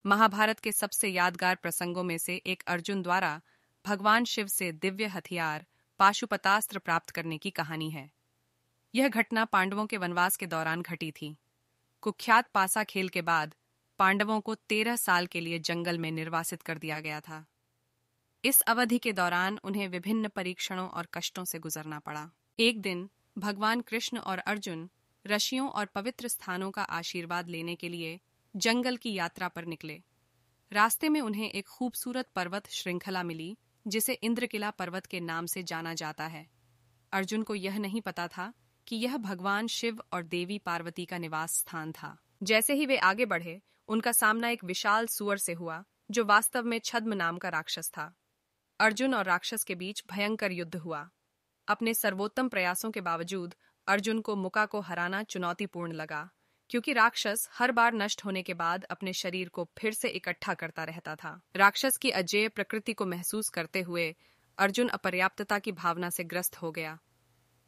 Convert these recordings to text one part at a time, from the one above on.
महाभारत के सबसे यादगार प्रसंगों में से एक अर्जुन द्वारा भगवान शिव से दिव्य हथियार पाशुपतास्त्र प्राप्त करने की कहानी है। यह घटना पांडवों के वनवास के दौरान घटी थी। कुख्यात पासा खेल के बाद पांडवों को 13 साल के लिए जंगल में निर्वासित कर दिया गया था। इस अवधि के दौरान उन्हें विभिन्न परीक्षणों और कष्टों से गुजरना पड़ा। एक दिन भगवान कृष्ण और अर्जुन ऋषियों और पवित्र स्थानों का आशीर्वाद लेने के लिए जंगल की यात्रा पर निकले। रास्ते में उन्हें एक खूबसूरत पर्वत श्रृंखला मिली जिसे इंद्रकिला पर्वत के नाम से जाना जाता है। अर्जुन को यह नहीं पता था कि यह भगवान शिव और देवी पार्वती का निवास स्थान था। जैसे ही वे आगे बढ़े, उनका सामना एक विशाल सुअर से हुआ जो वास्तव में छद्म नाम का राक्षस था। अर्जुन और राक्षस के बीच भयंकर युद्ध हुआ। अपने सर्वोत्तम प्रयासों के बावजूद अर्जुन को मुका को हराना चुनौतीपूर्ण लगा, क्योंकि राक्षस हर बार नष्ट होने के बाद अपने शरीर को फिर से इकट्ठा करता रहता था। राक्षस की अजेय प्रकृति को महसूस करते हुए अर्जुन अपर्याप्तता की भावना से ग्रस्त हो गया।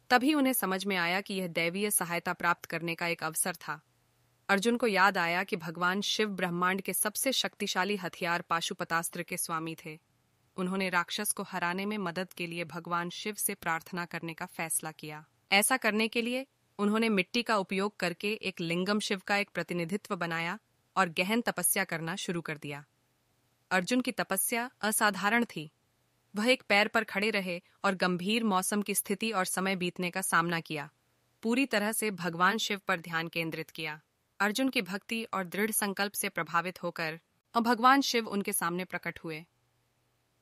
तभी उन्हें समझ में आया कि यह दैवीय सहायता प्राप्त करने का एक अवसर था। अर्जुन को याद आया कि भगवान शिव ब्रह्मांड के सबसे शक्तिशाली हथियार पाशुपतास्त्र के स्वामी थे। उन्होंने राक्षस को हराने में मदद के लिए भगवान शिव से प्रार्थना करने का फैसला किया। ऐसा करने के लिए उन्होंने मिट्टी का उपयोग करके एक लिंगम शिव का एक प्रतिनिधित्व बनाया और गहन तपस्या करना शुरू कर दिया। अर्जुन की तपस्या असाधारण थी। वह एक पैर पर खड़े रहे और गंभीर मौसम की स्थिति और समय बीतने का सामना किया। पूरी तरह से भगवान शिव पर ध्यान केंद्रित किया। अर्जुन की भक्ति और दृढ़ संकल्प से प्रभावित होकर भगवान शिव उनके सामने प्रकट हुए।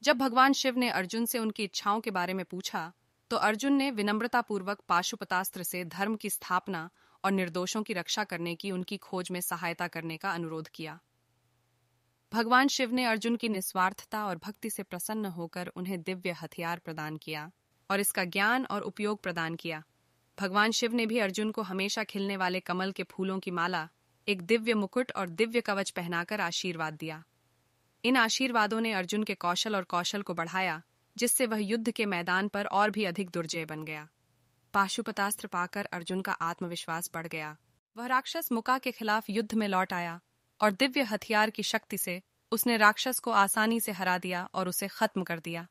जब भगवान शिव ने अर्जुन से उनकी इच्छाओं के बारे में पूछा, तो अर्जुन ने विनम्रतापूर्वक पाशुपतास्त्र से धर्म की स्थापना और निर्दोषों की रक्षा करने की उनकी खोज में सहायता करने का अनुरोध किया। भगवान शिव ने अर्जुन की निस्वार्थता और भक्ति से प्रसन्न होकर उन्हें दिव्य हथियार प्रदान किया और इसका ज्ञान और उपयोग प्रदान किया। भगवान शिव ने भी अर्जुन को हमेशा खिलने वाले कमल के फूलों की माला, एक दिव्य मुकुट और दिव्य कवच पहनाकर आशीर्वाद दिया। इन आशीर्वादों ने अर्जुन के कौशल को बढ़ाया, जिससे वह युद्ध के मैदान पर और भी अधिक दुर्जय बन गया। पाशुपतास्त्र पाकर अर्जुन का आत्मविश्वास बढ़ गया। वह राक्षस मुका के खिलाफ युद्ध में लौट आया और दिव्य हथियार की शक्ति से उसने राक्षस को आसानी से हरा दिया और उसे खत्म कर दिया।